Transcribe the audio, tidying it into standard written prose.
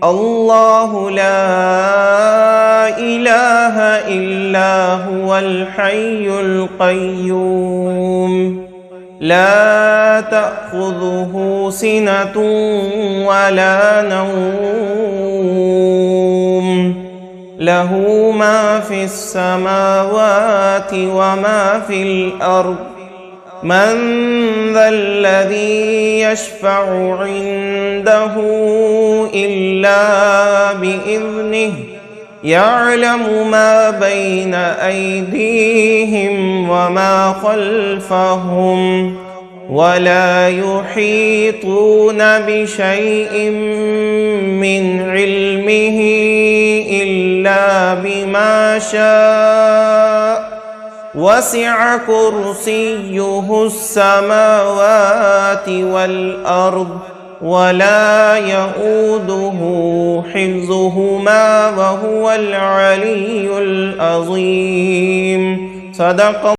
الله لا إله إلا هو الحي القيوم لا تأخذه سنة ولا نوم له ما في السماوات وما في الأرض من ذا الذي يشفع عنده إلا بإذنه يعلم ما بين أيديهم وما خلفهم ولا يحيطون بشيء من علمه إلا بما شاء وسع كرسيه السماوات والأرض ولا يؤوده حفظهما وهو العلي العظيم. صدق